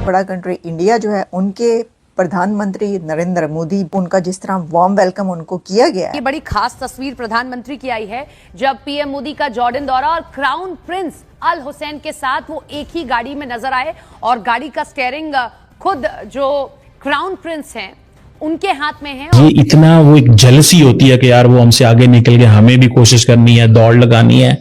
बड़ा country India जो है, उनके प्रधानमंत्री नरेंद्र मोदी, उनका जिस तरह वार्म वेलकम उनको किया गया है। ये बड़ी खास तस्वीर प्रधानमंत्री की आई है जब पीएम मोदी का जॉर्डन दौरा और क्राउन प्रिंस अल हुसैन के साथ वो एक ही गाड़ी में नजर आए और गाड़ी का स्टीयरिंग खुद जो क्राउन प्रिंस हैं उनके हाथ में है। ये इतना वो एक जेलसी होती है कि यार वो हमसे आगे निकल गए, हमें भी कोशिश करनी है, दौड़ लगानी है।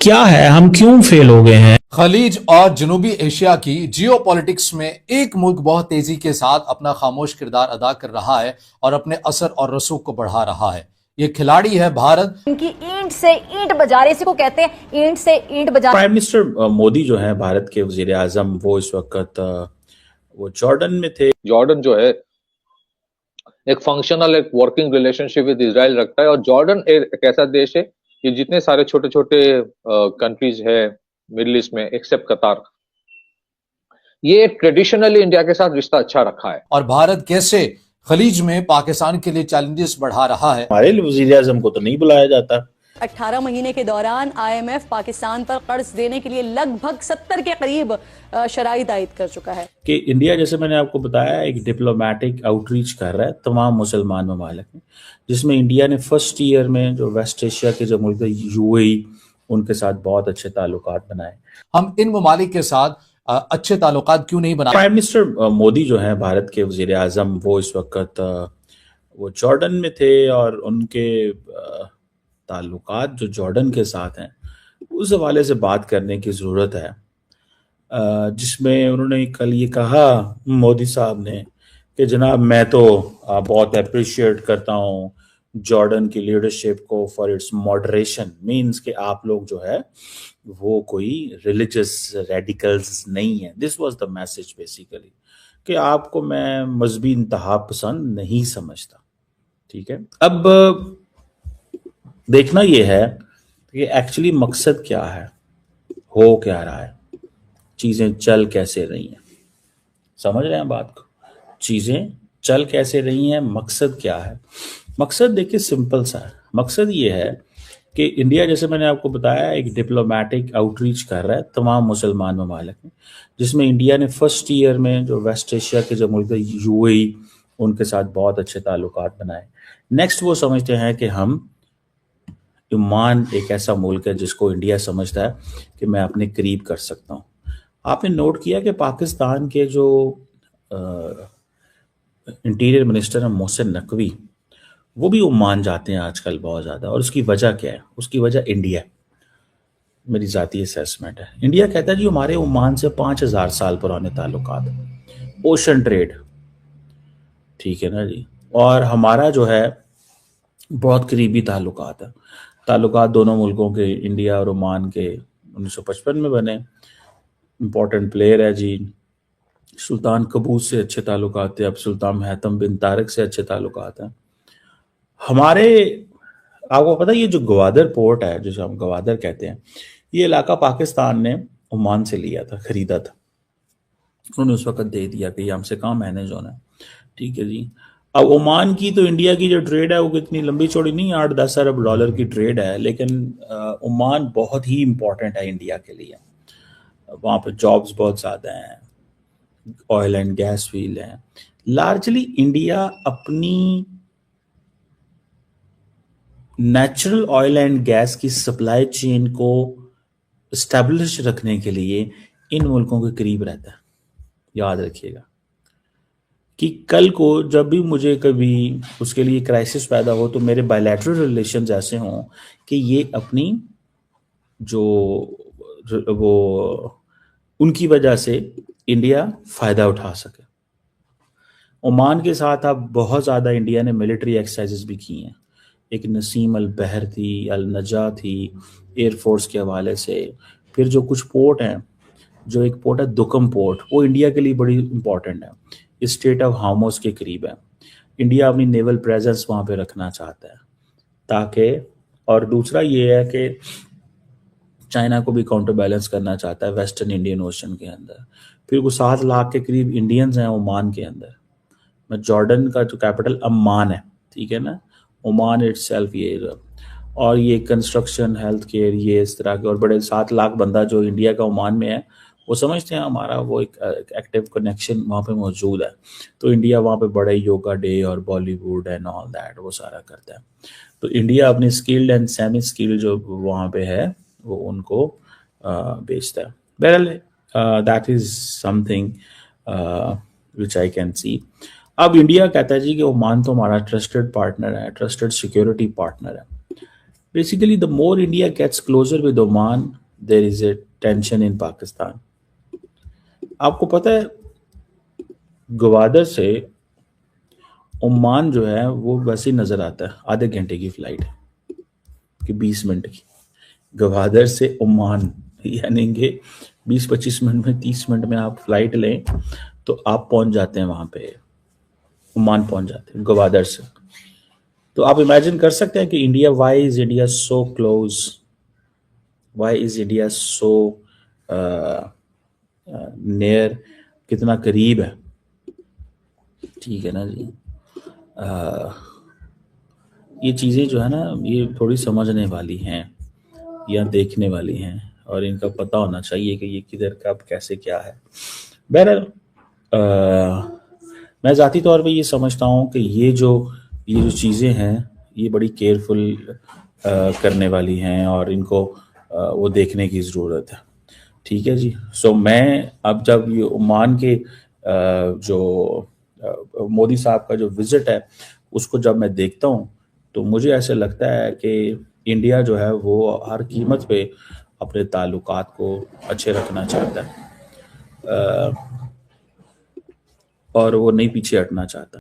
क्या है, हम क्यों फेल हो गए हैं? खलीज और जनूबी एशिया की जियोपॉलिटिक्स में एक मुल्क बहुत तेजी के साथ अपना खामोश किरदार अदा कर रहा है और अपने असर और रसूख को बढ़ा रहा है। ये खिलाड़ी है भारत। इनकी ईंट से ईंट बजा रहे, इसी को कहते हैं ईंट से ईंट बजा। प्राइम मिनिस्टर मोदी जो है भारत के वजीर आजम, वो इस वक्त वो जॉर्डन में थे। जॉर्डन जो है एक फंक्शनल, एक वर्किंग रिलेशनशिप विद इजराइल रखता है और जॉर्डन एक ऐसा देश है कि जितने सारे छोटे छोटे कंट्रीज है मिडिल ईस्ट में एक्सेप्ट कतार, ये ट्रेडिशनली इंडिया के साथ रिश्ता अच्छा रखा है। और भारत कैसे खलीज में पाकिस्तान के लिए चैलेंजेस बढ़ा रहा है। हमारे वजीर आजम को तो नहीं बुलाया जाता। 18 महीने के दौरान IMF पाकिस्तान पर कर्ज देने के लिए लगभग 70 के करीब शराइत आयद कर चुका है कि इंडिया, जैसे मैंने आपको बताया, एक डिप्लोमेटिक आउटरीच कर रहा है तमाम मुसलमान ममालिक में, जिसमें इंडिया ने फर्स्ट ईयर में जो वेस्ट एशिया के जो मुल्क UAE, उनके साथ बहुत अच्छे ताल्लुकात बनाए। हम इन ममालिक के साथ अच्छे ताल्लुकात क्यों नहीं बनाए? प्राइम मिनिस्टर मोदी जो है भारत के वजीर आजम, वो इस वक्त वो जॉर्डन में थे और उनके ताल्लुकात जो जॉर्डन के साथ हैं उस हवाले से बात करने की ज़रूरत है, जिसमें उन्होंने कल ये कहा मोदी साहब ने कि जनाब मैं तो बहुत अप्रिशिएट करता हूँ जॉर्डन की लीडरशिप को फॉर इट्स मॉडरेशन। मीन्स कि आप लोग जो है वो कोई रिलीजियस रेडिकल्स नहीं है। This was the message basically, कि आपको मैं मजहबी इंतहा पसंद नहीं समझता। ठीक है, अब देखना ये है कि एक्चुअली मकसद क्या है, हो क्या रहा है, चीज़ें चल कैसे रही हैं। समझ रहे हैं बात को? चीज़ें चल कैसे रही हैं, मकसद क्या है? मकसद देखिए सिंपल सा है। मकसद ये है कि इंडिया, जैसे मैंने आपको बताया, एक डिप्लोमेटिक आउटरीच कर रहा है तमाम मुसलमान ममालिक में, जिसमें इंडिया ने फर्स्ट ईयर में जो वेस्ट एशिया के जो मुल्क UAE, उनके साथ बहुत अच्छे ताल्लुकात बनाए। नेक्स्ट वो समझते हैं कि हम ओमान एक ऐसा मुल्क है जिसको इंडिया समझता है कि मैं अपने करीब कर सकता हूँ। आपने नोट किया कि पाकिस्तान के जो इंटीरियर मिनिस्टर हैं मोहसिन नकवी, वो भी ओमान जाते हैं आजकल बहुत ज़्यादा। और उसकी वजह क्या है? उसकी वजह इंडिया, मेरी ज़ाती असेसमेंट है। इंडिया कहता है जी हमारे ओमान से 5000 साल पुराने ताल्लुकात, ओशन ट्रेड, ठीक है ना जी, और हमारा जो है बहुत करीबी ताल्लुकात है। ताल्लुकात दोनों मुल्कों के, इंडिया और ओमान के, 1955 में बने। इम्पोर्टेंट प्लेयर है जी। सुल्तान कबूस से अच्छे ताल्लुकात थे, अब सुल्तान हैतम बिन तारिक से अच्छे ताल्लुकात हैं हमारे। आपको पता है ये जो गवादर पोर्ट है, जिसे हम गवादर कहते हैं, ये इलाका पाकिस्तान ने ओमान से लिया था, खरीदा था। उन्होंने उस वक्त दे दिया कि ये हमसे कहाँ मैनेज होना है। ठीक है जी। अब ओमान की तो इंडिया की जो ट्रेड है वो कितनी लंबी चौड़ी नहीं, 8-10 अरब डॉलर की ट्रेड है, लेकिन ओमान बहुत ही इंपॉर्टेंट है इंडिया के लिए। वहाँ पर जॉब्स बहुत ज़्यादा हैं, ऑयल एंड गैस फील्ड हैं। लार्जली इंडिया अपनी नेचुरल ऑयल एंड गैस की सप्लाई चेन को स्टैब्लिश रखने के लिए इन मुल्कों के करीब रहता है। याद रखिएगा कि कल को जब भी मुझे कभी उसके लिए क्राइसिस पैदा हो तो मेरे बायलैटरल रिलेशंस ऐसे हों कि ये अपनी जो वो उनकी वजह से इंडिया फ़ायदा उठा सके। ओमान के साथ अब बहुत ज़्यादा इंडिया ने मिलिट्री एक्सरसाइजेस भी की हैं। एक नसीम अल बहर थी, अल नजा थी, एयरफोर्स के हवाले से। फिर जो कुछ पोर्ट हैं, जो एक पोर्ट है दुकम पोर्ट, वो इंडिया के लिए बड़ी इंपॉर्टेंट है, स्टेट ऑफ हार्मोस के करीब है। इंडिया अपनी नेवल प्रेजेंस वहाँ पे रखना चाहता है ताकि, और दूसरा ये है कि चाइना को भी काउंटर बैलेंस करना चाहता है वेस्टर्न इंडियन ओशन के अंदर। फिर वो 7 लाख के करीब इंडियंस हैं ओमान के अंदर। मैं जॉर्डन का जो कैपिटल अम्मान है, ठीक है ना, ओमान इटसेल्फ ये, और ये कंस्ट्रक्शन, हेल्थ केयर, ये इस तरह के, और बड़े 7 लाख बंदा जो इंडिया का ओमान में है वो समझते हैं हमारा वो एक एक्टिव कनेक्शन वहाँ पे मौजूद है। तो इंडिया वहाँ पे बड़े योगा डे और बॉलीवुड एंड ऑल दैट वो सारा करता है। तो इंडिया अपनी स्किल्ड एंड सेमी स्किल्ड जो वहाँ पे है वो उनको बेचता है। बहरहाल that is something which I can see. अब इंडिया कहता है जी कि ओमान तो हमारा ट्रस्टेड पार्टनर है, ट्रस्टेड सिक्योरिटी पार्टनर है। Basically the more India gets closer with Oman there is a tension in Pakistan. आपको पता है गवादर से ओमान जो है वो वैसे ही नजर आता है, आधे घंटे की फ्लाइट है कि 20 मिनट की। गवादर से ओमान यानी कि 20-25 मिनट में 30 मिनट में आप फ्लाइट लें तो आप पहुंच जाते हैं वहां पे, ओमान पहुंच जाते हैं गवादर से। तो आप इमेजिन कर सकते हैं कि India, why is India so close, why is India so near, कितना करीब है। ठीक है ना जी। ये चीज़ें जो है ना ये थोड़ी समझने वाली हैं या देखने वाली हैं और इनका पता होना चाहिए कि ये किधर कब कैसे क्या है। बहरहाल मैं ज़ाती तौर पे ये समझता हूँ कि ये जो चीज़ें हैं ये बड़ी केयरफुल करने वाली हैं और इनको वो देखने की ज़रूरत है। ठीक है जी। सो मैं अब जब ये ओमान के जो मोदी साहब का जो विजिट है उसको जब मैं देखता हूँ तो मुझे ऐसे लगता है कि इंडिया जो है वो हर कीमत पे अपने ताल्लुकात को अच्छे रखना चाहता है और वो नहीं पीछे हटना चाहता।